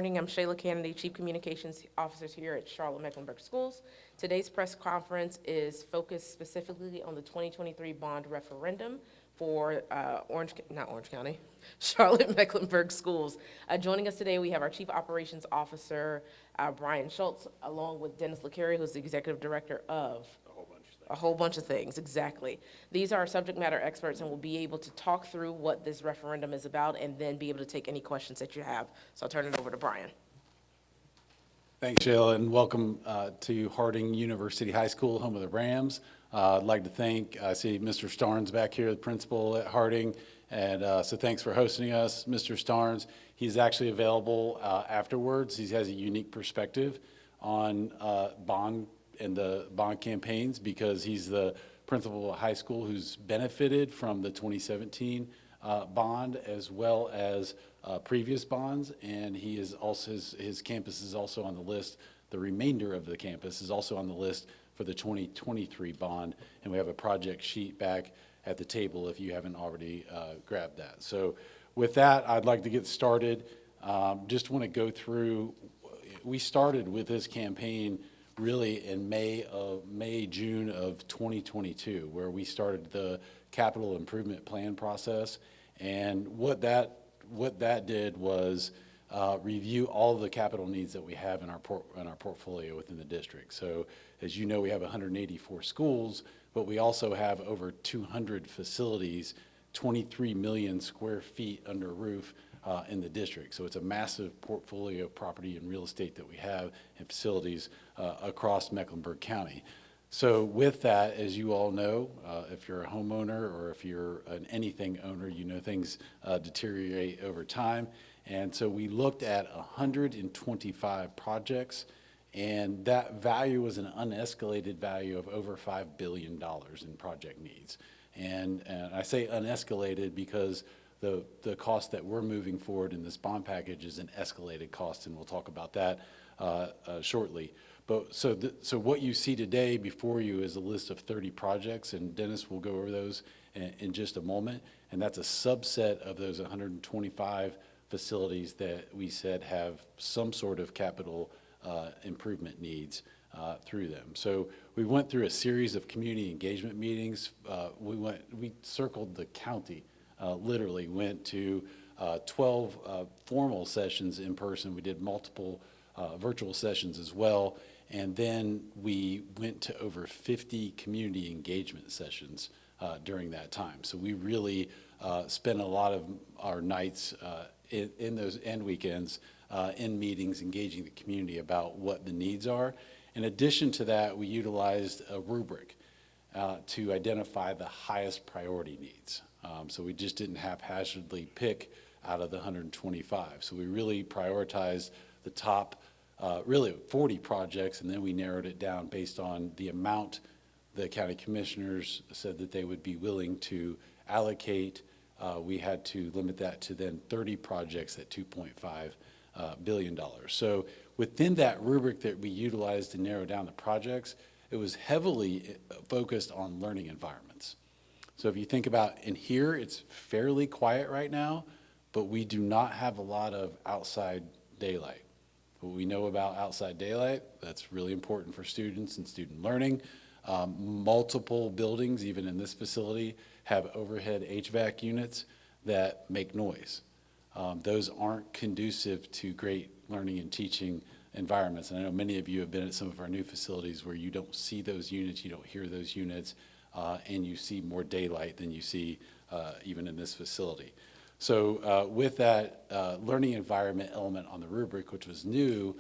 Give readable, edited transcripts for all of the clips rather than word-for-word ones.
morning. I'm Shayla Kennedy, Chief Communications Officer here at Charlotte-Mecklenburg Schools. Today's press conference is focused specifically on the 2023 bond referendum for Charlotte-Mecklenburg Schools. Joining us today, we have our Chief Operations Officer, Brian Schultz, along with Dennis LeCarry, who's the Executive Director of a whole bunch of things, exactly. These are our subject matter experts and will be able to talk through what this referendum is about and then be able to take any questions that you have. So I'll turn it over to Brian. Thanks, Shayla, and welcome to Harding University High School, home of the Rams. I'd like to I see Mr. Starnes back here, the principal at Harding, and so thanks for hosting us, Mr. Starnes. He's actually available afterwards. He has a unique perspective on bond and the bond campaigns because he's the principal of a high school who's benefited from the 2017 bond as well as previous bonds, and he is also his campus is also on the list. The remainder of the campus is also on the list for the 2023 bond, and we have a project sheet back at the table if you haven't already grabbed that. So with that, I'd like to get started. Just want to go through, we started with this campaign really in June of 2022, where we started the capital improvement plan process. And what that did was review all of the capital needs that we have in our portfolio within the district. So as you know, we have 184 schools, but we also have over 200 facilities, 23 million square feet under roof in the district. So it's a massive portfolio of property and real estate that we have and facilities across Mecklenburg County. So with that, as you all know, if you're a homeowner or if you're an anything owner, you know things deteriorate over time. And so we looked at 125 projects, and that value was an unescalated value of over $5 billion in project needs. And I say unescalated because the cost that we're moving forward in this bond package is an escalated cost, and we'll talk about that shortly. But so what you see today before you is a list of 30 projects, and Dennis will go over those in just a moment. And that's a subset of those 125 facilities that we said have some sort of capital improvement needs through them. So we went through a series of community engagement meetings. We circled the county. Literally went to 12 formal sessions in person. We did multiple virtual sessions as well. And then we went to over 50 community engagement sessions during that time. So we really spent a lot of our nights in those and weekends in meetings, engaging the community about what the needs are. In addition to that, we utilized a rubric to identify the highest priority needs. So we just didn't haphazardly pick out of the 125. So we really prioritized the top, really 40 projects, and then we narrowed it down based on the amount the county commissioners said that they would be willing to allocate. We had to limit that to then 30 projects at $2.5 billion. So within that rubric that we utilized to narrow down the projects, it was heavily focused on learning environments. So if you think about in here, it's fairly quiet right now, but we do not have a lot of outside daylight. What we know about outside daylight, that's really important for students and student learning. Multiple buildings, even in this facility, have overhead HVAC units that make noise. Those aren't conducive to great learning and teaching environments. And I know many of you have been at some of our new facilities where you don't see those units, you don't hear those units, and you see more daylight than you see even in this facility. So with that learning environment element on the rubric, which was new,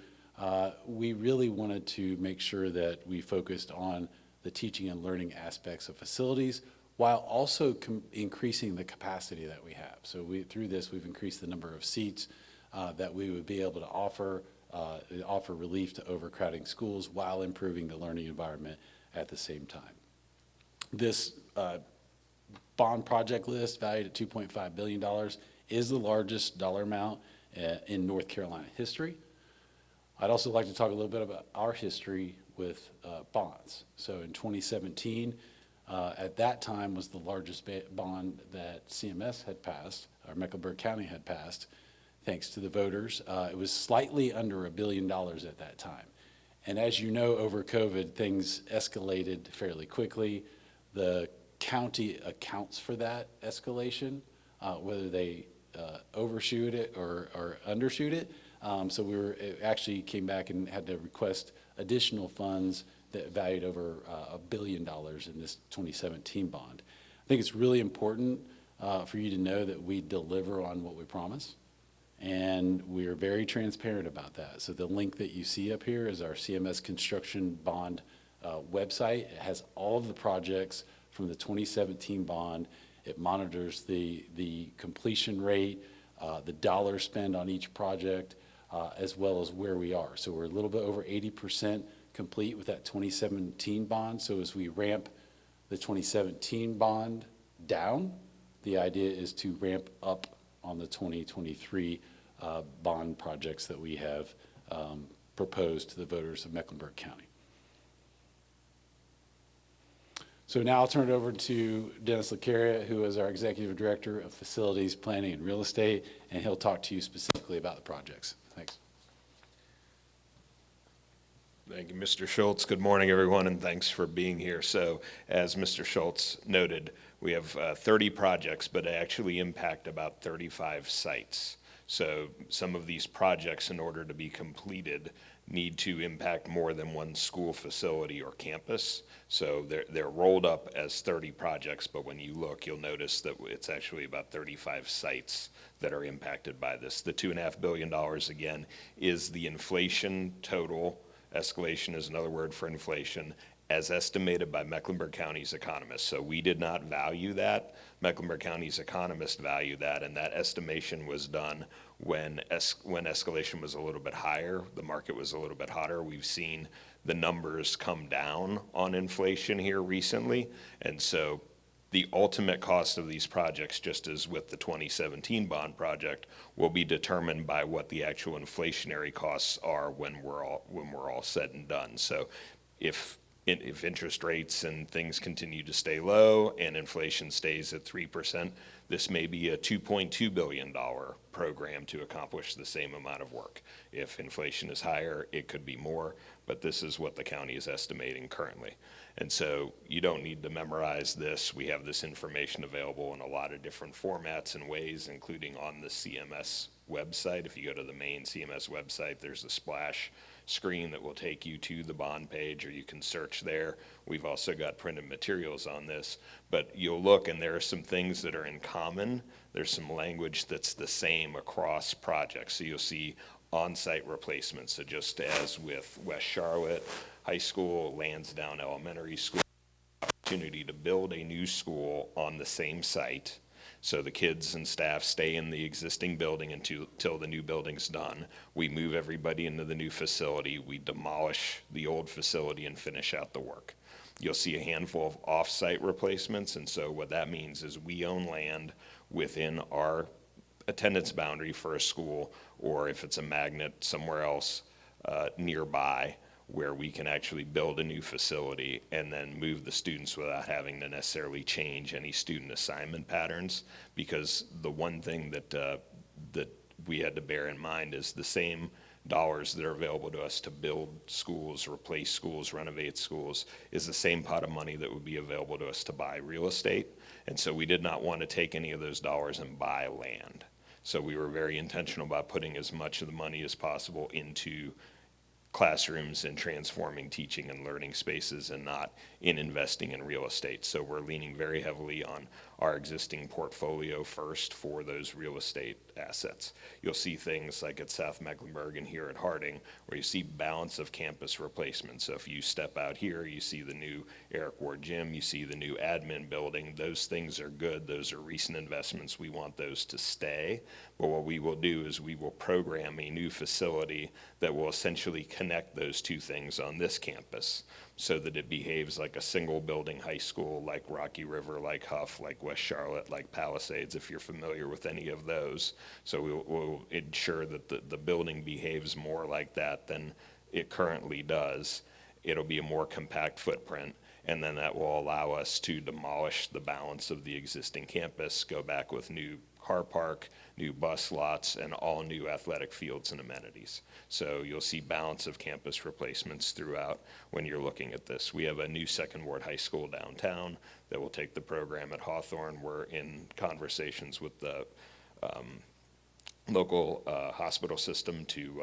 we really wanted to make sure that we focused on the teaching and learning aspects of facilities while also increasing the capacity that we have. So through this, we've increased the number of seats that we would be able to offer relief to overcrowding schools while improving the learning environment at the same time. This bond project list, valued at $2.5 billion, is the largest dollar amount in North Carolina history. I'd also like to talk a little bit about our history with bonds. So in 2017, at that time was the largest bond that CMS had passed, or Mecklenburg County had passed. thanks to the voters. It was slightly under $1 billion at that time. And as you know, over COVID, things escalated fairly quickly. The county accounts for that escalation, whether they overshoot it or undershoot it. So it actually came back and had to request additional funds that valued over $1 billion in this 2017 bond. I think it's really important for you to know that we deliver on what we promise, and we are very transparent about that. So the link that you see up here is our CMS Construction Bond website. It has all of the projects from the 2017 bond. It monitors the completion rate, the dollar spend on each project, as well as where we are. So we're a little bit over 80% complete with that 2017 bond. So as we ramp the 2017 bond down, the idea is to ramp up on the 2023 bond projects that we have proposed to the voters of Mecklenburg County. So now I'll turn it over to Dennis Lecaria, who is our Executive Director of Facilities, Planning, and Real Estate, and he'll talk to you specifically about the projects. Thanks. Thank you, Mr. Schultz. Good morning, everyone, and thanks for being here. So, as Mr. Schultz noted, we have 30 projects, but they actually impact about 35 sites. So, some of these projects, in order to be completed, need to impact more than one school facility or campus. So they're rolled up as 30 projects, but when you look, you'll notice that it's actually about 35 sites that are impacted by this. The $2.5 billion, again, is the inflation total. Escalation is another word for inflation, as estimated by Mecklenburg County's economists. So we did not value that. Mecklenburg County's economists value that, and that estimation was done when escalation was a little bit higher, the market was a little bit hotter. We've seen the numbers come down on inflation here recently, and so the ultimate cost of these projects, just as with the 2017 bond project, will be determined by what the actual inflationary costs are when we're all said and done. So if interest rates and things continue to stay low and inflation stays at 3%, this may be a $2.2 billion program to accomplish the same amount of work. If inflation is higher, it could be more, but this is what the county is estimating currently. And so you don't need to memorize this. We have this information available in a lot of different formats and ways, including on the CMS website. If you go to the main CMS website, there's a splash screen that will take you to the bond page, or you can search there. We've also got printed materials on this, but you'll look and there are some things that are in common. There's some language that's the same across projects. So you'll see on-site replacements. So just as with West Charlotte High School, Lansdowne Elementary School, opportunity to build a new school on the same site. So the kids and staff stay in the existing building until the new building's done. We move everybody into the new facility. We demolish the old facility and finish out the work. You'll see a handful of off-site replacements, and so what that means is we own land within our attendance boundary for a school, or if it's a magnet somewhere else nearby, where we can actually build a new facility and then move the students without having to necessarily change any student assignment patterns. Because the one thing that we had to bear in mind is the same dollars that are available to us to build schools, replace schools, renovate schools, is the same pot of money that would be available to us to buy real estate. And so we did not want to take any of those dollars and buy land. So we were very intentional about putting as much of the money as possible into classrooms and transforming teaching and learning spaces, and not in investing in real estate. So we're leaning very heavily on our existing portfolio first for those real estate assets. You'll see things like at South Mecklenburg and here at Harding, where you see balance of campus replacements. So if you step out here, you see the new Eric Ward gym, you see the new admin building. Those things are good. Those are recent investments. We want those to stay. But what we will do is we will program a new facility that will essentially connect those two things on this campus, so that it behaves like a single building high school, like Rocky River, like Huff, like West Charlotte, like Palisades, if you're familiar with any of those. So we'll ensure that the building behaves more like that than it currently does. It'll be a more compact footprint, and then that will allow us to demolish the balance of the existing campus, go back with new car park, new bus lots, and all new athletic fields and amenities. So you'll see balance of campus replacements throughout when you're looking at this. We have a new Second Ward High School downtown that will take the program at Hawthorne. We're in conversations with the local hospital system to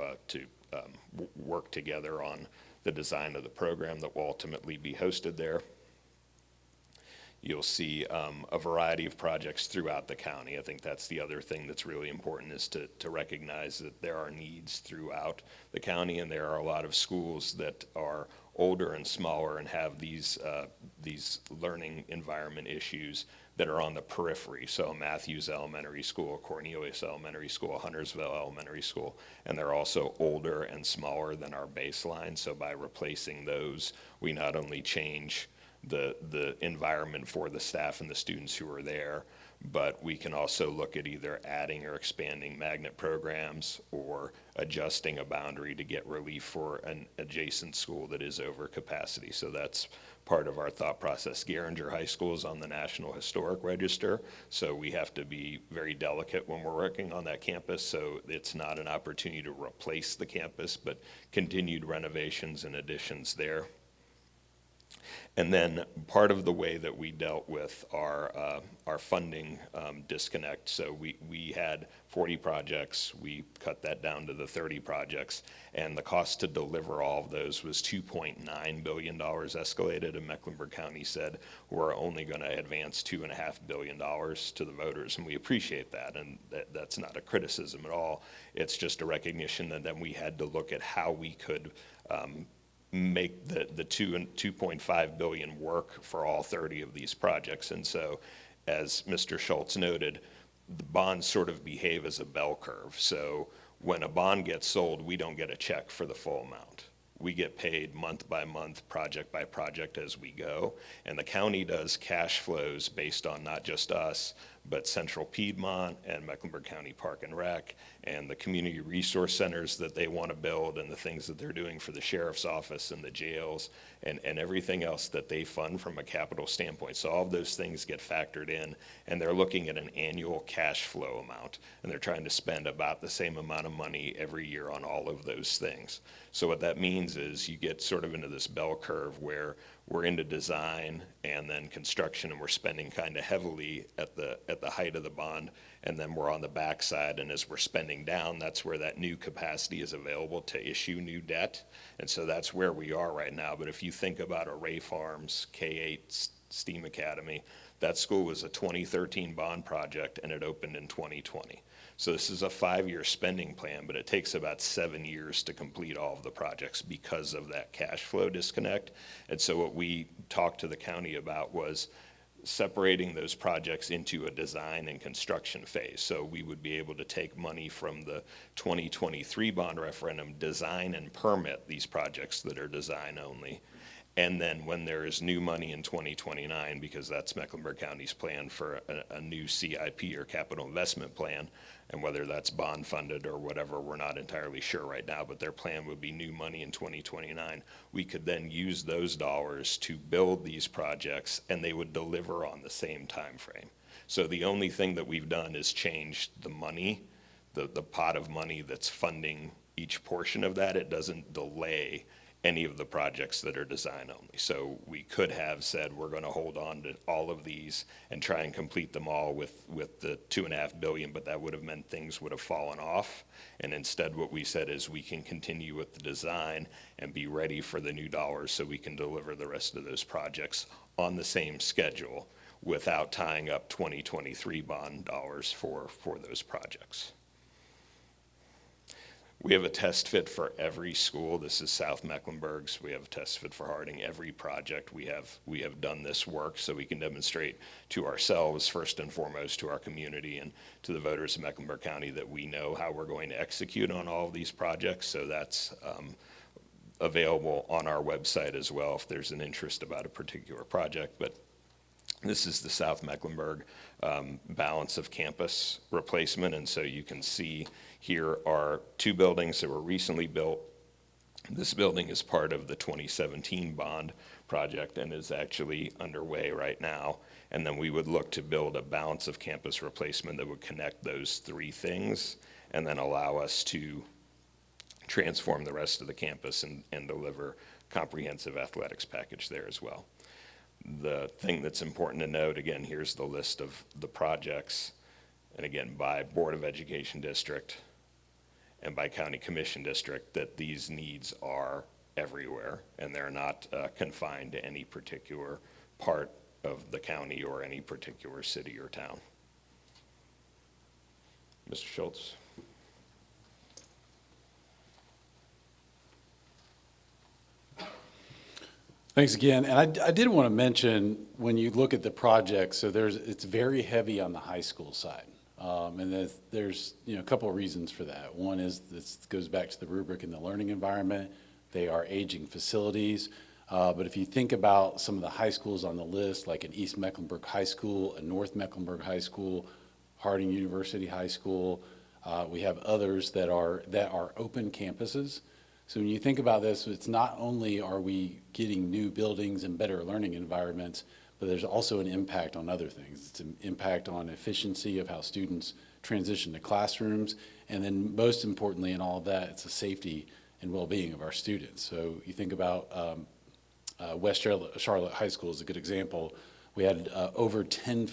work together on the design of the program that will ultimately be hosted there. You'll see a variety of projects throughout the county. I think that's the other thing that's really important, is to recognize that there are needs throughout the county, and there are a lot of schools that are older and smaller and have these learning environment issues that are on the periphery. So Matthews Elementary School, Cornelius Elementary School, Huntersville Elementary School, and they're also older and smaller than our baseline. So by replacing those, we not only change the environment for the staff and the students who are there, but we can also look at either adding or expanding magnet programs or adjusting a boundary to get relief for an adjacent school that is over capacity. So that's part of our thought process. Garinger High School is on the National Historic Register, so we have to be very delicate when we're working on that campus. So it's not an opportunity to replace the campus, but continued renovations and additions there. And then part of the way that we dealt with our funding disconnect, so we had 40 projects, we cut that down to the 30 projects, and the cost to deliver all of those was $2.9 billion escalated, and Mecklenburg County said, we're only going to advance $2.5 billion to the voters, and we appreciate that, and that's not a criticism at all. It's just a recognition that then we had to look at how we could make the 2.5 billion work for all 30 of these projects. And so, as Mr. Schultz noted, the bonds sort of behave as a bell curve. So when a bond gets sold, we don't get a check for the full amount. We get paid month by month, project by project as we go. And the county does cash flows based on not just us, but Central Piedmont and Mecklenburg County Park and Rec and the community resource centers that they want to build and the things that they're doing for the sheriff's office and the jails and everything else that they fund from a capital standpoint. So all of those things get factored in, and they're looking at an annual cash flow amount, and they're trying to spend about the same amount of money every year on all of those things. So what that means is you get sort of into this bell curve where we're into design and then construction, and we're spending kind of heavily at the height of the bond, and then we're on the backside, and as we're spending down, that's where that new capacity is available to issue new debt. And so that's where we are right now. But if you think about Array Farms, K-8 STEAM Academy, that school was a 2013 bond project, and it opened in 2020. So this is a 5-year spending plan, but it takes about 7 years to complete all of the projects because of that cash flow disconnect. And so what we talked to the county about was separating those projects into a design and construction phase. So we would be able to take money from the 2023 bond referendum, design and permit these projects that are design only. And then when there is new money in 2029, because that's Mecklenburg County's plan for a new CIP or capital investment plan, and whether that's bond funded or whatever, we're not entirely sure right now, but their plan would be new money in 2029. We could then use those dollars to build these projects, and they would deliver on the same time frame. So the only thing that we've done is changed the money, the pot of money that's funding each portion of that. It doesn't delay any of the projects that are design only. So we could have said we're going to hold on to all of these and try and complete them all with the $2.5 billion, but that would have meant things would have fallen off. And instead what we said is we can continue with the design and be ready for the new dollars so we can deliver the rest of those projects on the same schedule without tying up 2023 bond dollars for those projects. We have a test fit for every school. This is South Mecklenburg's. We have a test fit for Harding. Every project we have done this work so we can demonstrate to ourselves, first and foremost, to our community and to the voters of Mecklenburg County that we know how we're going to execute on all of these projects. So that's available on our website as well if there's an interest about a particular project. But this is the South Mecklenburg balance of campus replacement, and so you can see here are 2 buildings that were recently built. This building is part of the 2017 bond project and is actually underway right now. And then we would look to build a balance of campus replacement that would connect those three things and then allow us to transform the rest of the campus and deliver comprehensive athletics package there as well. The thing that's important to note, again, here's the list of the projects, and again, by Board of Education district and by County Commission district, that these needs are everywhere, and they're not confined to any particular part of the county or any particular city or town. Mr. Schultz. Thanks again. And I did want to mention, when you look at the project, so it's very heavy on the high school side. And there's a couple of reasons for that. One is this goes back to the rubric in the learning environment. They are aging facilities. But if you think about some of the high schools on the list, like an East Mecklenburg High School, a North Mecklenburg High School, Harding University High School, we have others that are open campuses. So when you think about this, it's not only are we getting new buildings and better learning environments, but there's also an impact on other things. It's an impact on efficiency of how students transition to classrooms. And then most importantly in all of that, it's the safety and well-being of our students. So you think about West Charlotte High School is a good example. We had over 10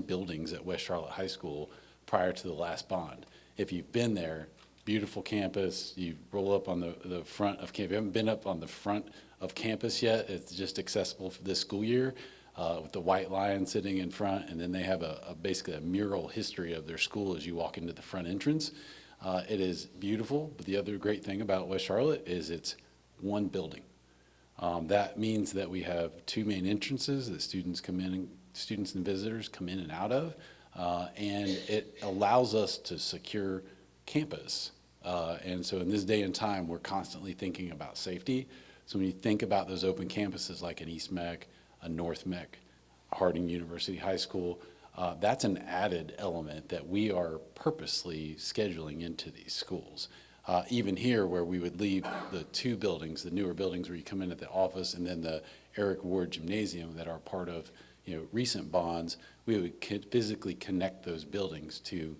buildings at West Charlotte High School prior to the last bond. If you've been there, beautiful campus, you roll up on the front of campus. If you haven't been up on the front of campus yet, it's just accessible for this school year with the white lion sitting in front, and then they have basically a mural history of their school as you walk into the front entrance. It is beautiful, but the other great thing about West Charlotte is it's one building. That means that we have two main entrances that students and visitors come in and out of, and it allows us to secure campus. And so in this day and time, we're constantly thinking about safety. So when you think about those open campuses like an East Mech, a North Mech, Harding University High School, that's an added element that we are purposely scheduling into these schools. Even here, where we would leave the two buildings, the newer buildings where you come in at the office, and then the Eric Ward Gymnasium that are part of recent bonds, we would physically connect those buildings to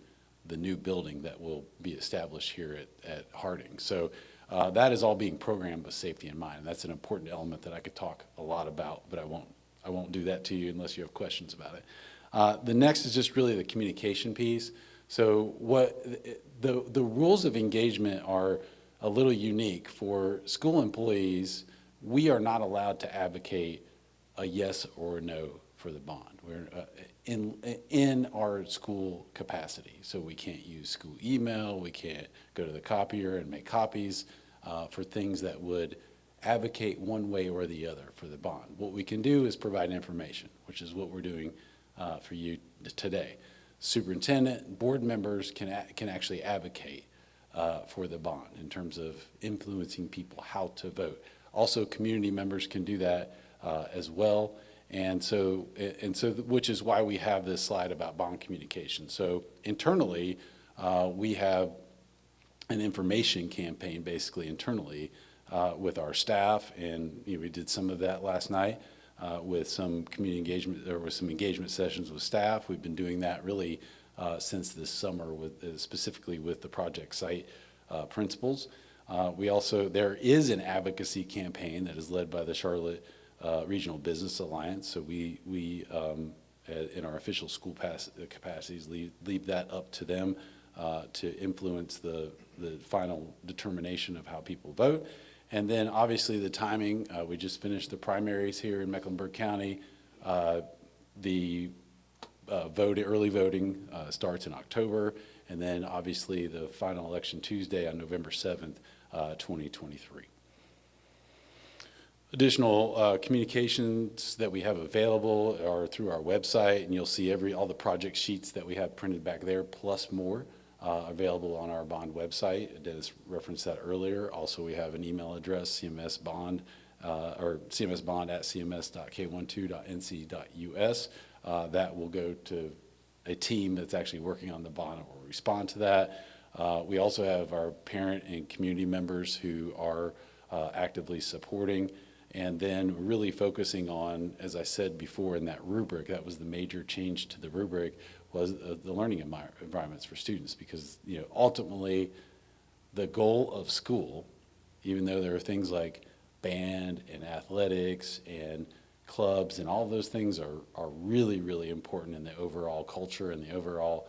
the new building that will be established here at Harding. So that is all being programmed with safety in mind. And that's an important element that I could talk a lot about, but I won't do that to you unless you have questions about it. The next is just really the communication piece. So the rules of engagement are a little unique. For school employees, we are not allowed to advocate a yes or a no for the bond. We're in our school capacity. So we can't use school email, we can't go to the copier and make copies for things that would advocate one way or the other for the bond. What we can do is provide information, which is what we're doing for you today. Superintendent, board members can actually advocate for the bond in terms of influencing people how to vote. Also, community members can do that as well. And so, which is why we have this slide about bond communication. So internally, we have an information campaign basically internally with our staff, and we did some of that last night with some community engagement. There was some engagement sessions with staff. We've been doing that really since this summer, specifically with the project site principals. There is an advocacy campaign that is led by the Charlotte Regional Business Alliance. So we in our official school capacities leave that up to them to influence the final determination of how people vote. And then obviously the timing, we just finished the primaries here in Mecklenburg County. The early voting starts in October, and then obviously the final election Tuesday on November 7th, 2023. Additional communications that we have available are through our website, and you'll see all the project sheets that we have printed back there, plus more, available on our bond website. Dennis referenced that earlier. Also, we have an email address, cmsbond, or cmsbond@cms.k12.nc.us. That will go to a team that's actually working on the bond and will respond to that. We also have our parent and community members who are actively supporting. And then really focusing on, as I said before, in that rubric, that was the major change to the rubric, was the learning environments for students. Because, ultimately, the goal of school, even though there are things like band and athletics and clubs and all those things are really, really important in the overall culture and the overall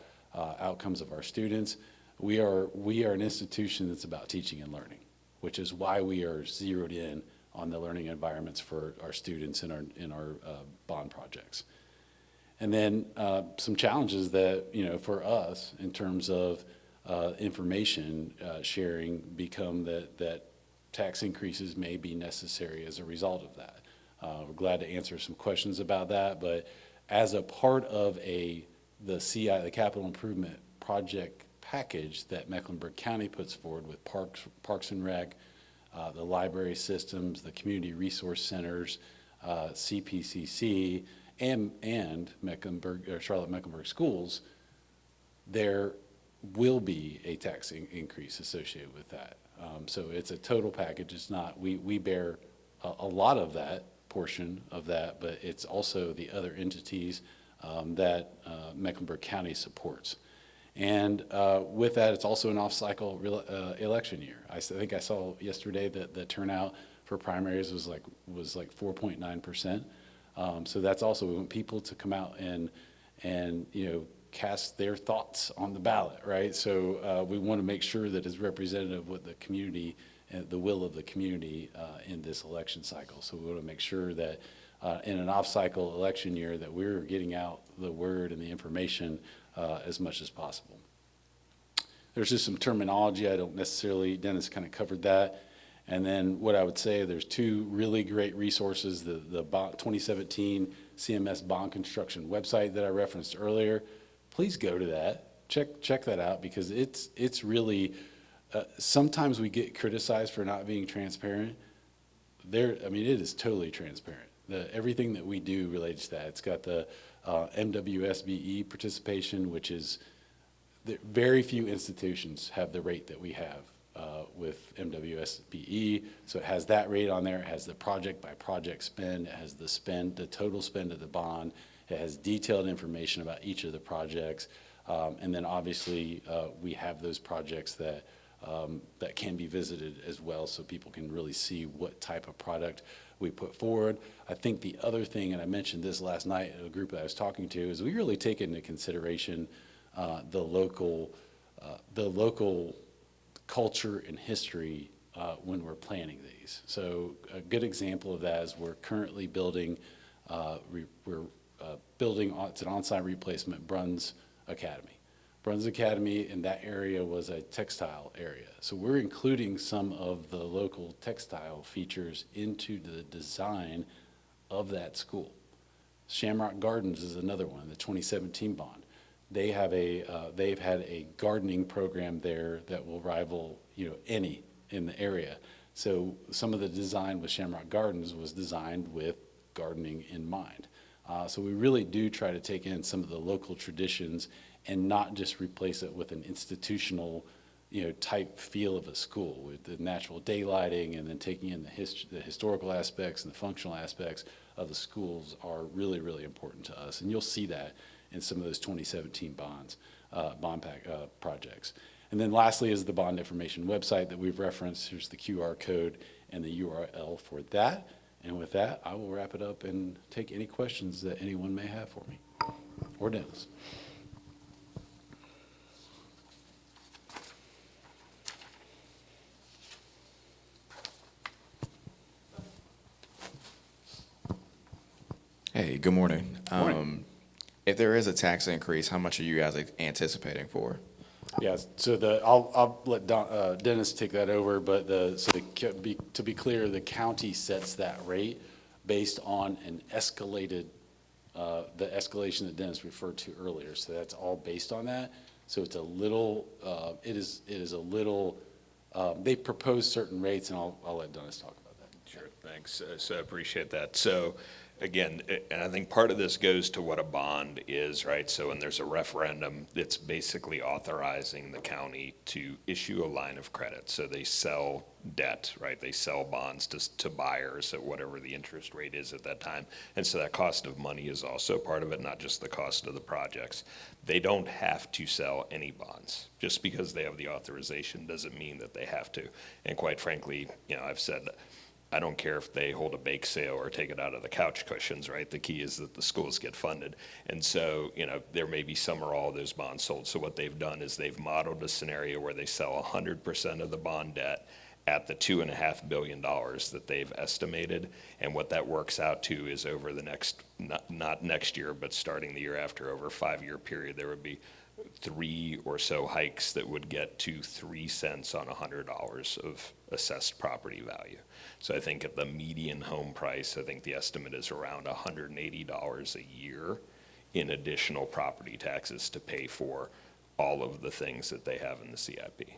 outcomes of our students, we are an institution that's about teaching and learning, which is why we are zeroed in on the learning environments for our students in our bond projects. And then some challenges that, for us in terms of information sharing become that tax increases may be necessary as a result of that. We're glad to answer some questions about that, but as a part of the CI, the capital improvement project package that Mecklenburg County puts forward with Parks and Rec, the library systems, the community resource centers, CPCC, and Charlotte-Mecklenburg schools, there will be a tax increase associated with that. So it's a total package. It's not, we bear a lot of that portion of that, but it's also the other entities that Mecklenburg County supports. And with that, it's also an off-cycle election year. I think I saw yesterday that the turnout for primaries was like 4.9%. So that's also, we want people to come out and cast their thoughts on the ballot, right? So we want to make sure that it's representative of what the community, the will of the community in this election cycle. So we want to make sure that in an off-cycle election year that we're getting out the word and the information as much as possible. There's just some terminology I don't necessarily, Dennis kind of covered that. And then what I would say, there's two really great resources, the 2017 CMS bond construction website that I referenced earlier. Please go to that, check that out, because it's really, sometimes we get criticized for not being transparent. It is totally transparent. Everything that we do relates to that. It's got the MWSBE participation, which is, very few institutions have the rate that we have with MWSBE. So it has that rate on there. It has the project by project spend. It has the total spend of the bond. It has detailed information about each of the projects. And then obviously we have those projects that can be visited as well, so people can really see what type of product we put forward. I think the other thing, and I mentioned this last night at a group that I was talking to, is we really take into consideration the local culture and history when we're planning these. So a good example of that is we're currently building, it's an on-site replacement, Bruns Academy. Bruns Academy in that area was a textile area. So we're including some of the local textile features into the design of that school. Shamrock Gardens is another one, the 2017 bond. They've had a gardening program there that will rival, any in the area. So some of the design with Shamrock Gardens was designed with gardening in mind. So we really do try to take in some of the local traditions and not just replace it with an institutional, type feel of a school with the natural daylighting, and then taking in the historical aspects and the functional aspects of the schools are really, really important to us. And you'll see that in some of those 2017 projects. And then lastly is the bond information website that we've referenced. Here's the QR code and the URL for that. And with that, I will wrap it up and take any questions that anyone may have for me, or Dennis. Hey, good morning. Morning. If there is a tax increase, how much are you guys anticipating for? Yes, so I'll let Dennis take that over, but to be clear, the county sets that rate based on an escalated, the escalation that Dennis referred to earlier. So that's all based on that. So it's a little, it is a little, they propose certain rates, and I'll let Dennis talk about that. Sure, thanks. So I appreciate that. So Again, and I think part of this goes to what a bond is, right? So when there's a referendum, it's basically authorizing the county to issue a line of credit. So they sell debt, right? They sell bonds to buyers at whatever the interest rate is at that time. And so that cost of money is also part of it, not just the cost of the projects. They don't have to sell any bonds. Just because they have the authorization doesn't mean that they have to. And quite frankly, I've said, I don't care if they hold a bake sale or take it out of the couch cushions, right? The key is that the schools get funded. And so, there may be some or all of those bonds sold. So what they've done is they've modeled a scenario where they sell 100% of the bond debt at the $2.5 billion that they've estimated. And what that works out to is over the next, not next year, but starting the year after, over a 5-year period, there would be 3 or so hikes that would get to 3 cents on $100 of assessed property value. So I think at the median home price, I think the estimate is around $180 a year in additional property taxes to pay for all of the things that they have in the CIP.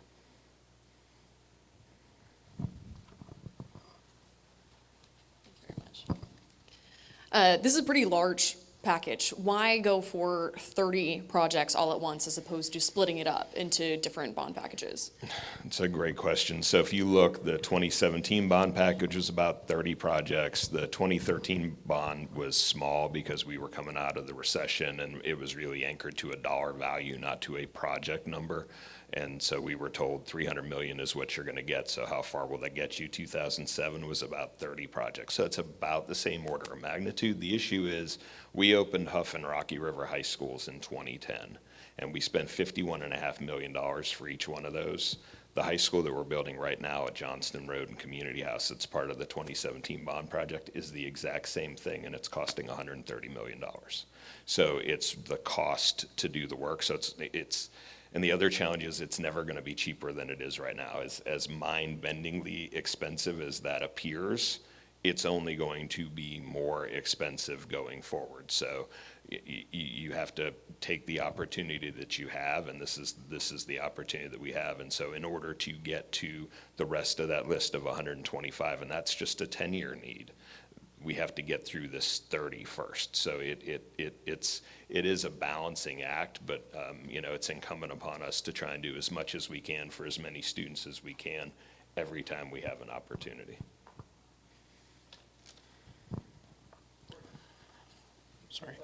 This is a pretty large package. Why go for 30 projects all at once as opposed to splitting it up into different bond packages? It's a great question. So if you look, the 2017 bond package was about 30 projects. The 2013 bond was small because we were coming out of the recession, and it was really anchored to a dollar value, not to a project number. And so we were told 300 million is what you're going to get. So how far will that get you? 2007 was about 30 projects. So it's about the same order of magnitude. The issue is we opened Huff and Rocky River High Schools in 2010, and we spent $51.5 million for each one of those. The high school that we're building right now at Johnston Road and Community House, that's part of the 2017 bond project, is the exact same thing, and it's costing $130 million. So it's the cost to do the work. So it's and the other challenge is it's never going to be cheaper than it is right now. As mind-bendingly expensive as that appears, it's only going to be more expensive going forward. So you have to take the opportunity that you have, and this is the opportunity that we have. And so in order to get to the rest of that list of 125, and that's just a 10-year need, we have to get through this 30 first. So it is a balancing act, but it's incumbent upon us to try and do as much as we can for as many students as we can every time we have an opportunity. Sorry.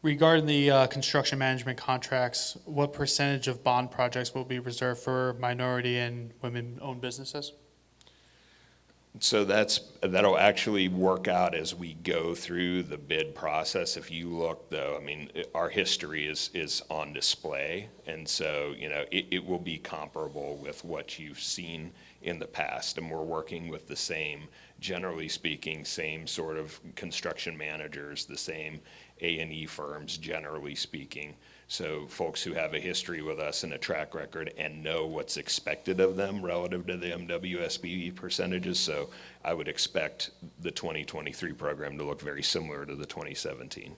Regarding the construction management contracts, what percentage of bond projects will be reserved for minority and women-owned businesses? So that'll actually work out as we go through the bid process. If you look, though, our history is on display, and so it will be comparable with what you've seen in the past, and we're working with the same, generally speaking, same sort of construction managers, the same A&E firms, generally speaking. So folks who have a history with us and a track record and know what's expected of them relative to the MWSB percentages. So I would expect the 2023 program to look very similar to the 2017.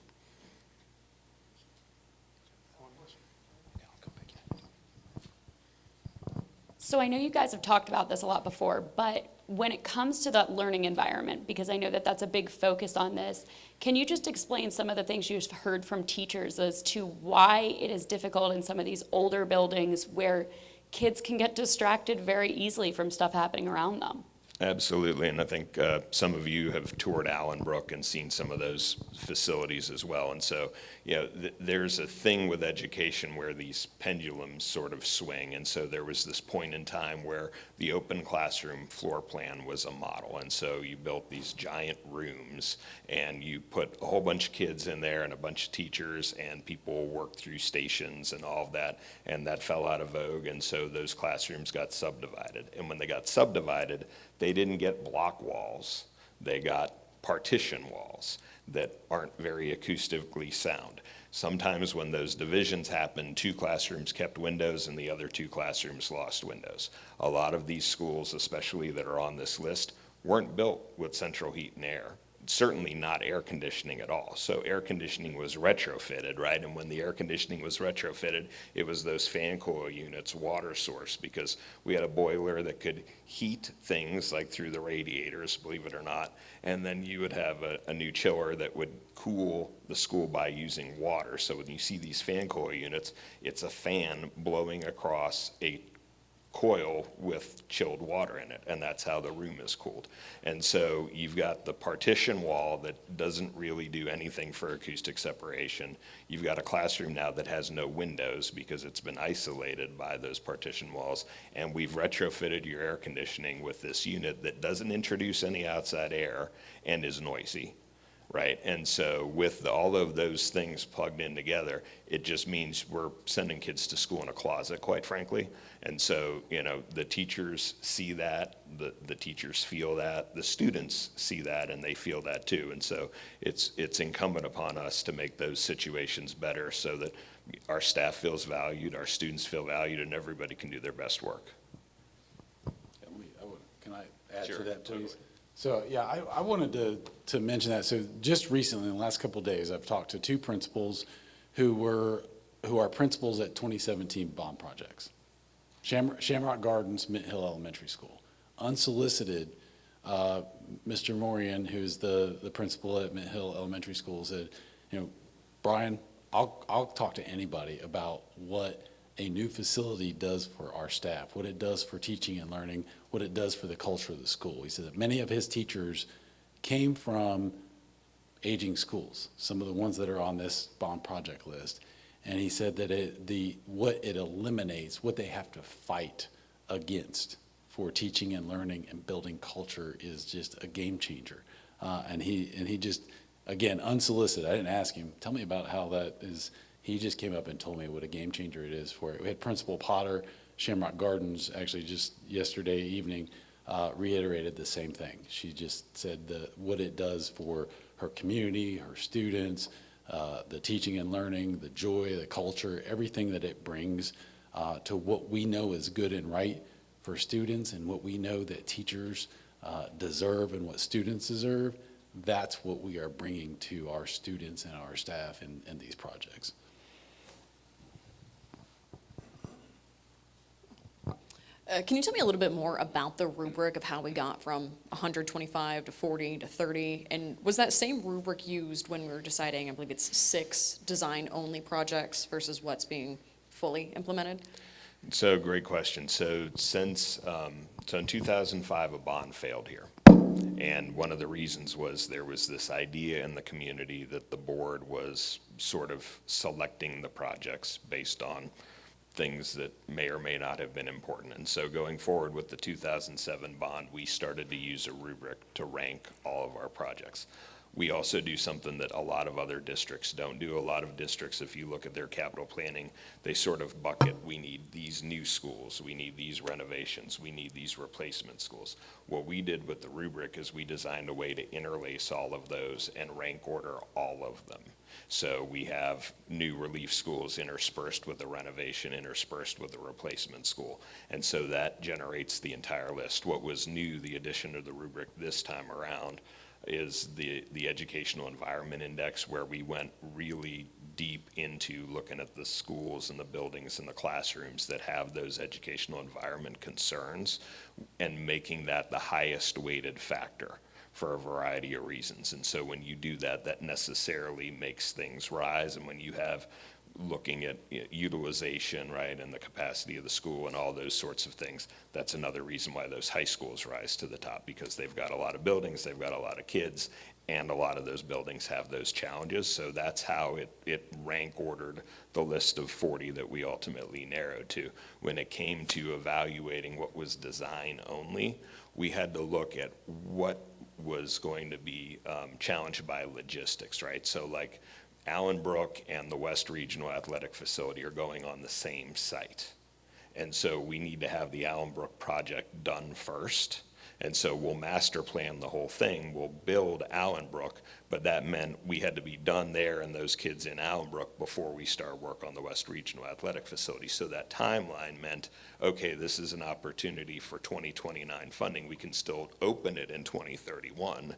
So I know you guys have talked about this a lot before, but when it comes to that learning environment, because I know that that's a big focus on this, can you just explain some of the things you've heard from teachers as to why it is difficult in some of these older buildings where kids can get distracted very easily from stuff happening around them? Absolutely, and I think some of you have toured Allenbrook and seen some of those facilities as well. And so, there's a thing with education where these pendulums sort of swing. And so there was this point in time where the open classroom floor plan was a model. And so you built these giant rooms and you put a whole bunch of kids in there and a bunch of teachers, and people worked through stations and all of that. And that fell out of vogue. And so those classrooms got subdivided. And when they got subdivided, they didn't get block walls, they got partition walls that aren't very acoustically sound. Sometimes when those divisions happened, 2 classrooms kept windows and the other 2 classrooms lost windows. A lot of these schools, especially that are on this list, weren't built with central heat and air. certainly not air conditioning at all. So air conditioning was retrofitted, right? And when the air conditioning was retrofitted, it was those fan coil units, water source, because we had a boiler that could heat things like through the radiators, believe it or not. And then you would have a new chiller that would cool the school by using water. So when you see these fan coil units, it's a fan blowing across a coil with chilled water in it, and that's how the room is cooled. And so you've got the partition wall that doesn't really do anything for acoustic separation. You've got a classroom now that has no windows because it's been isolated by those partition walls, and we've retrofitted your air conditioning with this unit that doesn't introduce any outside air and is noisy. Right, and so with all of those things plugged in together, it just means we're sending kids to school in a closet, quite frankly. And so, you know, the teachers see that, the teachers feel that, the students see that, and they feel that too. And so it's incumbent upon us to make those situations better so that our staff feels valued, our students feel valued, and everybody can do their best work. Can I add Sure, to that, please? totally. So, yeah, I wanted to mention that. So just recently, in the last couple of days, I've talked to two principals who are principals at 2017 bond projects. Shamrock Gardens, Mint Hill Elementary School. Unsolicited, Mr. Morian, who's the principal at Mint Hill Elementary School, said, you know, Brian, I'll talk to anybody about what a new facility does for our staff, what it does for teaching and learning, what it does for the culture of the school. He said that many of his teachers came from aging schools, some of the ones that are on this bond project list. And he said that what it eliminates, what they have to fight against for teaching and learning and building culture is just a game changer. And he just, again, unsolicited, I didn't ask him, tell me about how that is. He just came up and told me what a game changer it is for it. We had Principal Potter, Shamrock Gardens, actually just yesterday evening, reiterated the same thing. She just said what it does for her community, her students, the teaching and learning, the joy, the culture, everything that it brings to what we know is good and right for students and what we know that teachers deserve and what students deserve. That's what we are bringing to our students and our staff in these projects. Can you tell me a little bit more about the rubric of how we got from 125 to 40 to 30? And was that same rubric used when we were deciding, I believe it's 6 design-only projects versus what's being fully implemented? So great question. So since, so in 2005, a bond failed here. And one of the reasons was there was this idea in the community that the board was sort of selecting the projects based on things that may or may not have been important. And so going forward with the 2007 bond, we started to use a rubric to rank all of our projects. We also do something that a lot of other districts don't do. A lot of districts, if you look at their capital planning, they sort of bucket, we need these new schools, we need these renovations, we need these replacement schools. What we did with the rubric is we designed a way to interlace all of those and rank order all of them. So we have new relief schools interspersed with the renovation, interspersed with the replacement school. And so that generates the entire list. What was new, the addition of the rubric this time around, is the Educational Environment Index, where we went really deep into looking at the schools and the buildings and the classrooms that have those educational environment concerns and making that the highest weighted factor for a variety of reasons. And so when you do that, that necessarily makes things rise. And when you have looking at utilization, right, and the capacity of the school and all those sorts of things, that's another reason why those high schools rise to the top, because they've got a lot of buildings, they've got a lot of kids, and a lot of those buildings have those challenges. So that's how it rank ordered the list of 40 that we ultimately narrowed to. When it came to evaluating what was design only, we had to look at what was going to be challenged by logistics, right? So like Allenbrook and the West Regional Athletic Facility are going on the same site. And so we need to have the Allenbrook project done first. And so we'll master plan the whole thing, we'll build Allenbrook, but that meant we had to be done there and those kids in Allenbrook before we start work on the West Regional Athletic Facility. So that timeline meant, okay, this is an opportunity for 2029 funding. We can still open it in 2031,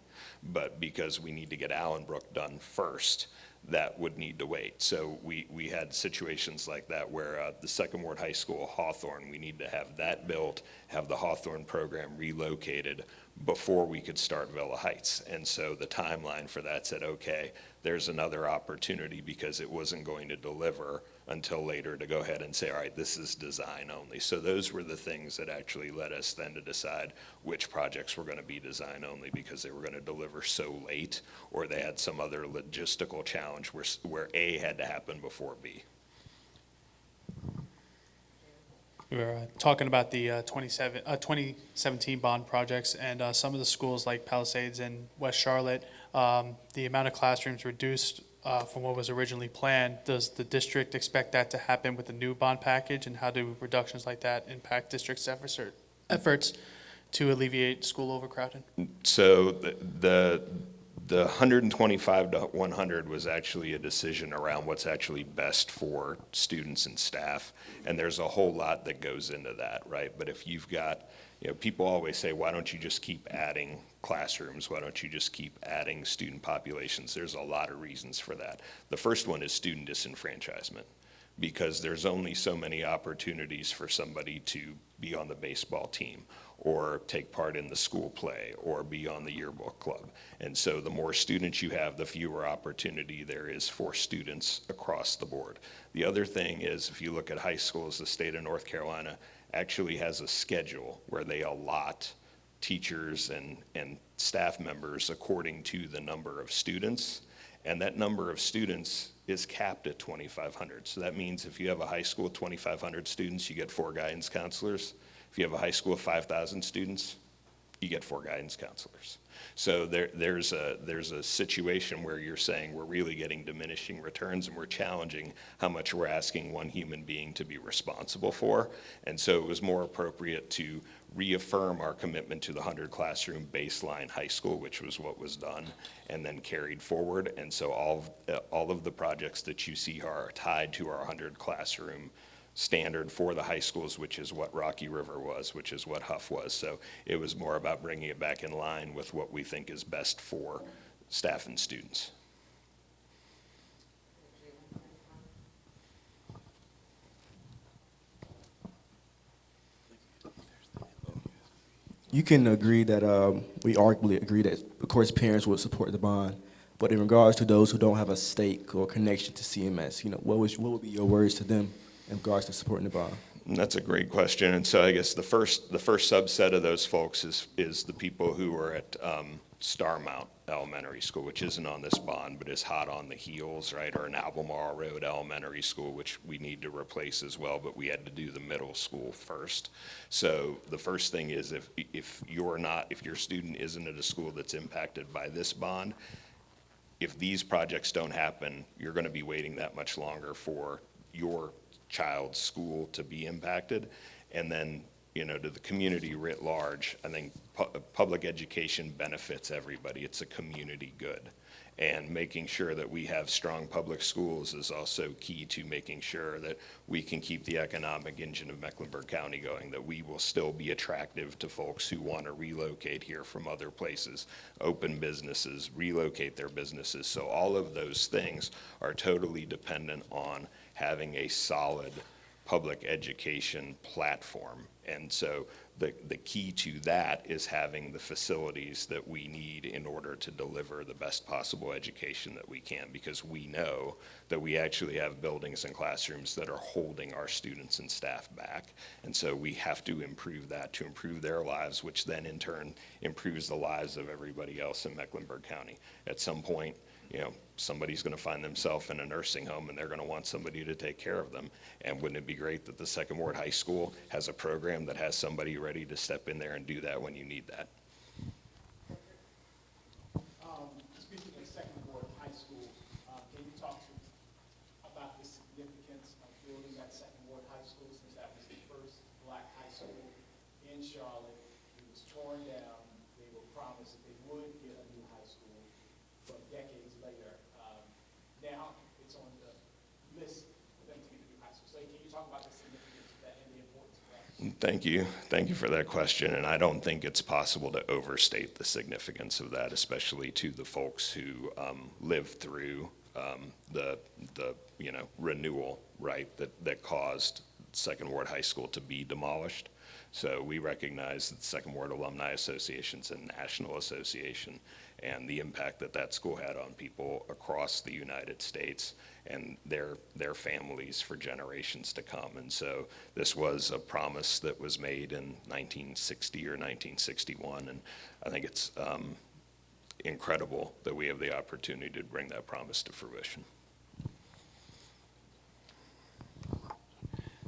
but because we need to get Allenbrook done first, that would need to wait. So we had situations like that where the Second Ward High School, Hawthorne, we need to have that built, have the Hawthorne program relocated before we could start Villa Heights. And so the timeline for that said, okay, there's another opportunity because it wasn't going to deliver until later to go ahead and say, all right, this is design only. So those were the things that actually led us then to decide which projects were going to be design only because they were going to deliver so late, or they had some other logistical challenge where A had to happen before B. We were talking about the 2017 bond projects, and some of the schools like Palisades and West Charlotte, the amount of classrooms reduced from what was originally planned. Does the district expect that to happen with the new bond package, and how do reductions like that impact district's efforts to alleviate school overcrowding? So the 125 to 100 was actually a decision around what's actually best for students and staff, and there's a whole lot that goes into that, right? But if you've got, people always say, why don't you just keep adding classrooms? Why don't you just keep adding student populations? There's a lot of reasons for that. The first one is student disenfranchisement, because there's only so many opportunities for somebody to be on the baseball team or take part in the school play or be on the yearbook club. And so the more students you have, the fewer opportunity there is for students across the board. The other thing is, if you look at high schools, the state of North Carolina actually has a schedule where they allot teachers and staff members according to the number of students. And that number of students is capped at 2,500. So that means if you have a high school of 2,500 students, you get 4 guidance counselors. If you have a high school of 5,000 students, you get 4 guidance counselors. So there's a situation where you're saying we're really getting diminishing returns, and we're challenging how much we're asking one human being to be responsible for. And so it was more appropriate to reaffirm our commitment to the 100 classroom baseline high school, which was what was done and then carried forward. And so all of the projects that you see are tied to our 100 classroom standard for the high schools, which is what Rocky River was, which is what Huff was. So it was more about bringing it back in line with what we think is best for staff and students. You can agree that we arguably agree that, of course, parents would support the bond. But in regards to those who don't have a stake or connection to CMS, what would be your words to them in regards to supporting the bond? That's a great question. And so I guess the first subset of those folks is the people who are at Starmount Elementary School, which isn't on this bond, but is hot on the heels, right? Or an Albemarle Road Elementary School, which we need to replace as well, but we had to do the middle school first. So the first thing is if your student isn't at a school that's impacted by this bond, if these projects don't happen, you're going to be waiting that much longer for your child's school to be impacted. And then, to the community writ large, I think public education benefits everybody. It's a community good. And making sure that we have strong public schools is also key to making sure that we can keep the economic engine of Mecklenburg County going, that we will still be attractive to folks who want to relocate here from other places, open businesses, relocate their businesses. So all of those things are totally dependent on having a solid public education platform. And so the key to that is having the facilities that we need in order to deliver the best possible education that we can, because we know that we actually have buildings and classrooms that are holding our students and staff back. And so we have to improve that to improve their lives, which then in turn improves the lives of everybody else in Mecklenburg County. At some point, somebody's going to find themselves in a nursing home and they're going to want somebody to take care of them. And wouldn't it be great that the Second Ward High School has a program that has somebody ready to step in there and do that when you need that? Speaking of Second Ward High School, can you talk about the significance of building that Second Ward High School, since that was the first black high school in Charlotte? It was torn down. Thank you. Thank you for that question. And I don't think it's possible to overstate the significance of that, especially to the folks who lived through the renewal, right, that caused Second Ward High School to be demolished. So we recognize that the Second Ward Alumni Association's a national association, and the impact that that school had on people across the United States and their families for generations to come. And so this was a promise that was made in 1960 or 1961, and I think it's incredible that we have the opportunity to bring that promise to fruition.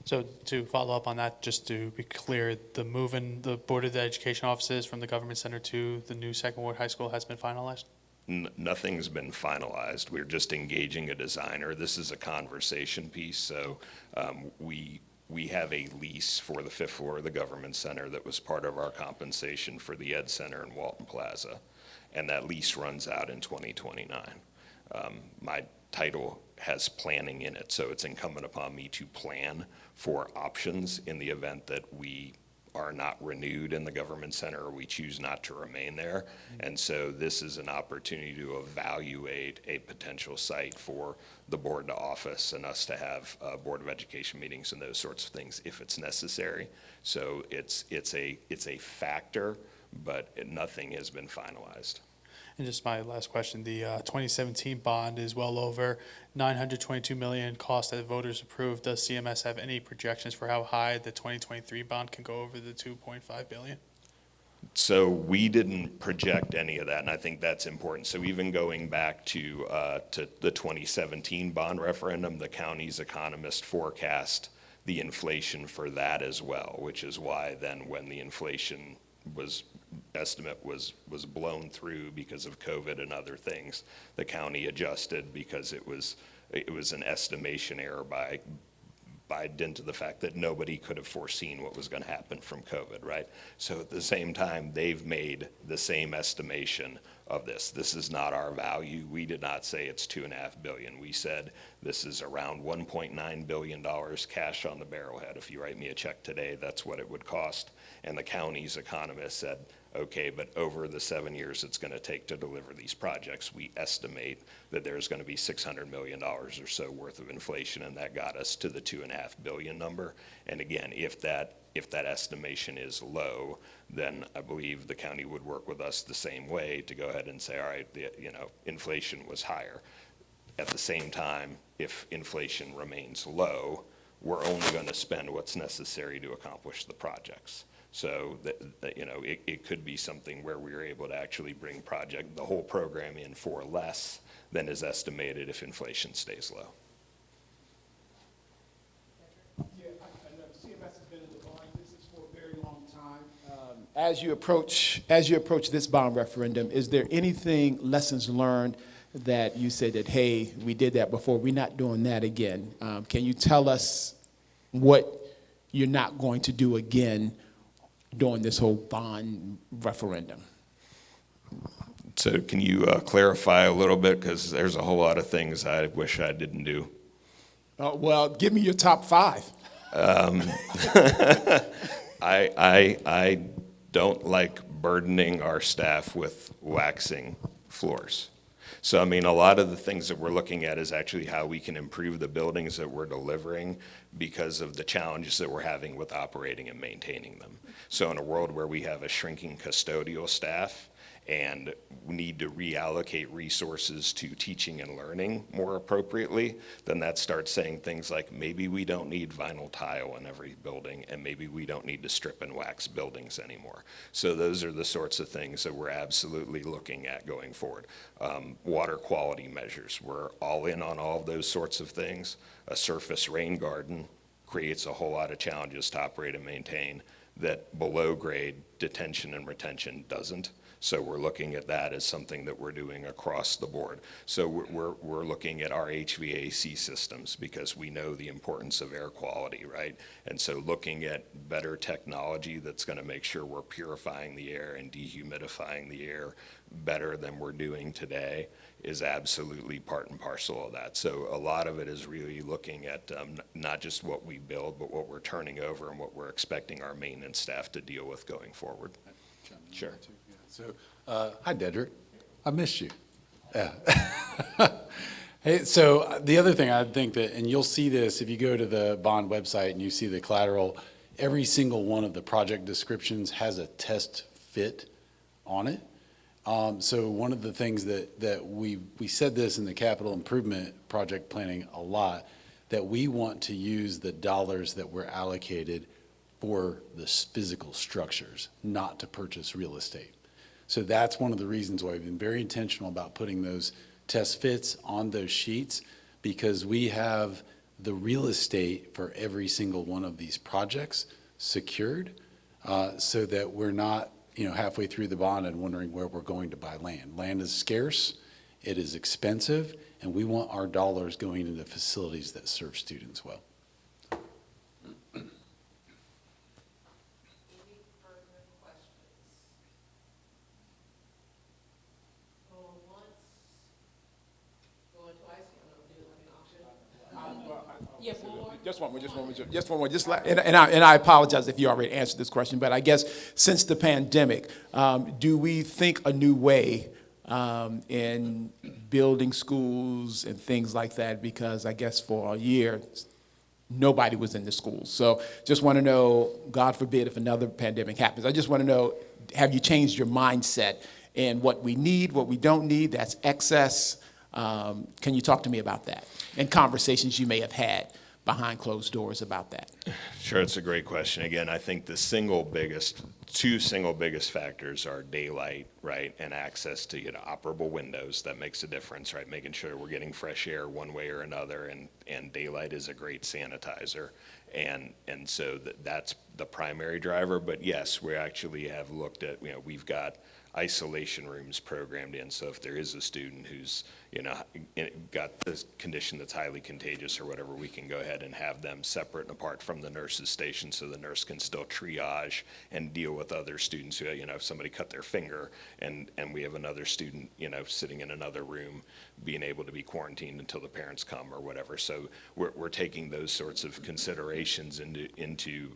So to follow up on that, just to be clear, the move in the Board of Education offices from the Government Center to the new Second Ward High School has been finalized? Nothing's been finalized. We're just engaging a designer. This is a conversation piece, so we have a lease for the 5th floor of the Government Center that was part of our compensation for the Ed Center in Walton Plaza, and that lease runs out in 2029. My title has planning in it, so it's incumbent upon me to plan for options in the event that we are not renewed in the Government Center or we choose not to remain there. And so this is an opportunity to evaluate a potential site for the board to office and us to have Board of Education meetings and those sorts of things if it's necessary. So it's a factor, but nothing has been finalized. And just my last question, the 2017 bond is well over $922 million cost that the voters approved. Does CMS have any projections for how high the 2023 bond can go over the $2.5 billion? So we didn't project any of that, and I think that's important. So even going back to the 2017 bond referendum, the county's economist forecast the inflation for that as well, which is why then when the inflation estimate was blown through because of COVID and other things, the county adjusted because it was an estimation error by dint of the fact that nobody could have foreseen what was going to happen from COVID, right? So at the same time, they've made the same estimation of this. This is not our value. We did not say it's $2.5 billion. We said this is around $1.9 billion cash on the barrelhead. If you write me a check today, that's what it would cost. And the county's economist said, okay, but over the 7 years it's going to take to deliver these projects, we estimate that there's going to be $600 million or so worth of inflation, and that got us to the $2.5 billion number. And again, if that estimation is low, then I believe the county would work with us the same way to go ahead and say, all right, inflation was higher. At the same time, if inflation remains low, we're only going to spend what's necessary to accomplish the projects. So it could be something where we were able to actually bring the whole program in for less than is estimated if inflation stays low. Yeah, I know CMS has been in the bond business for a very long time. As you approach this bond referendum, is there anything, lessons learned, that you said that, hey, we did that before, we're not doing that again? Can you tell us what you're not going to do again during this whole bond referendum? So can you clarify a little bit, because there's a whole lot of things I wish I didn't do. Well, give me your top 5. I don't like burdening our staff with waxing floors. So, I mean, a lot of the things that we're looking at is actually how we can improve the buildings that we're delivering because of the challenges that we're having with operating and maintaining them. So in a world where we have a shrinking custodial staff and we need to reallocate resources to teaching and learning more appropriately, then that starts saying things like maybe we don't need vinyl tile in every building, and maybe we don't need to strip and wax buildings anymore. So those are the sorts of things that we're absolutely looking at going forward. Water quality measures, we're all in on all of those sorts of things. A surface rain garden creates a whole lot of challenges to operate and maintain that below grade detention and retention doesn't. So we're looking at that as something that we're doing across the board. So we're looking at our HVAC systems because we know the importance of air quality, right? And so looking at better technology that's going to make sure we're purifying the air and dehumidifying the air better than we're doing today is absolutely part and parcel of that. So a lot of it is really looking at not just what we build, but what we're turning over and what we're expecting our maintenance staff to deal with going forward. Sure. So, hi, Dedrick. I missed you. Yeah. Hey, so the other thing I think that, and you'll see this if you go to the bond website and you see the collateral, every single one of the project descriptions has a test fit on it. So one of the things that we said this in the capital improvement project planning a lot, that we want to use the dollars that were allocated for the physical structures, not to purchase real estate. So that's one of the reasons why we've been very intentional about putting those test fits on those sheets, because we have the real estate for every single one of these projects secured, so that we're not, halfway through the bond and wondering where we're going to buy land. Land is scarce, it is expensive, and we want our dollars going into facilities that serve students well. Just one more. And I apologize if you already answered this question, but I guess since the pandemic, do we think a new way in building schools and things like that? Because I guess for a year, nobody was in the schools. So just want to know, God forbid if another pandemic happens, I just want to know, have you changed your mindset in what we need, what we don't need, that's excess? Can you talk to me about that and conversations you may have had behind closed doors about that? Sure, it's a great question. Again, I think the two single biggest factors are daylight, right, and access to operable windows. That makes a difference, right? Making sure we're getting fresh air one way or another, and daylight is a great sanitizer. And so that's the primary driver. But yes, we actually have looked at, we've got isolation rooms programmed in. So if there is a student who's, got this condition that's highly contagious or whatever, we can go ahead and have them separate and apart from the nurse's station so the nurse can still triage and deal with other students who, if somebody cut their finger and we have another student, sitting in another room being able to be quarantined until the parents come or whatever. So we're taking those sorts of considerations into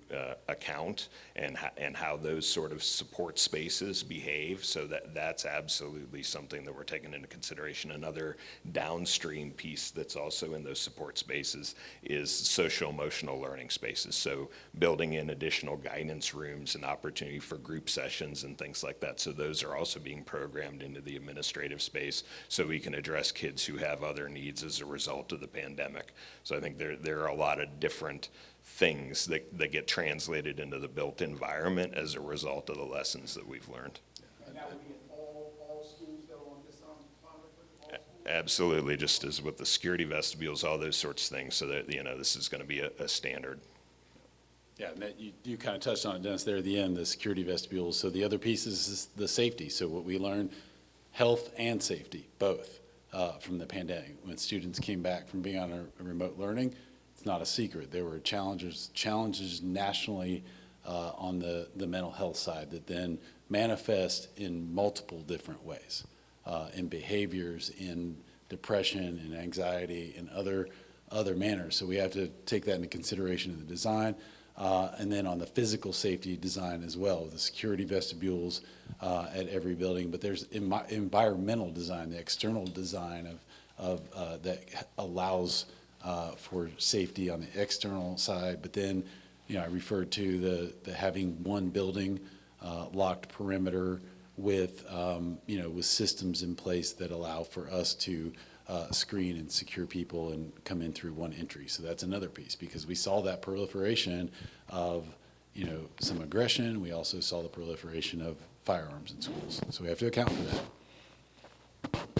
account and how those sort of support spaces behave. So that's absolutely something that we're taking into consideration. Another downstream piece that's also in those support spaces is social emotional learning spaces. So building in additional guidance rooms and opportunity for group sessions and things like that. So those are also being programmed into the administrative space so we can address kids who have other needs as a result of the pandemic. So I think there are a lot of different things that get translated into the built environment as a result of the lessons that we've learned. And that would be in all schools that are on this bond? Absolutely, just as with the security vestibules, all those sorts of things, so that, this is going to be a standard. Yeah, and that you kind of touched on it, Dennis, there at the end, the security vestibules. So the other piece is the safety. So what we learned, health and safety, both, from the pandemic. When students came back from being on a remote learning, it's not a secret. There were challenges nationally on the mental health side that then manifest in multiple different ways, in behaviors, in depression, in anxiety, and other manners. So we have to take that into consideration in the design. And then on the physical safety design as well, the security vestibules at every building. But there's environmental design, the external design of that allows for safety on the external side. But then, I referred to the having one building, locked perimeter with, with systems in place that allow for us to screen and secure people and come in through one entry. So that's another piece, because we saw that proliferation of, some aggression. We also saw the proliferation of firearms in schools. So we have to account for that.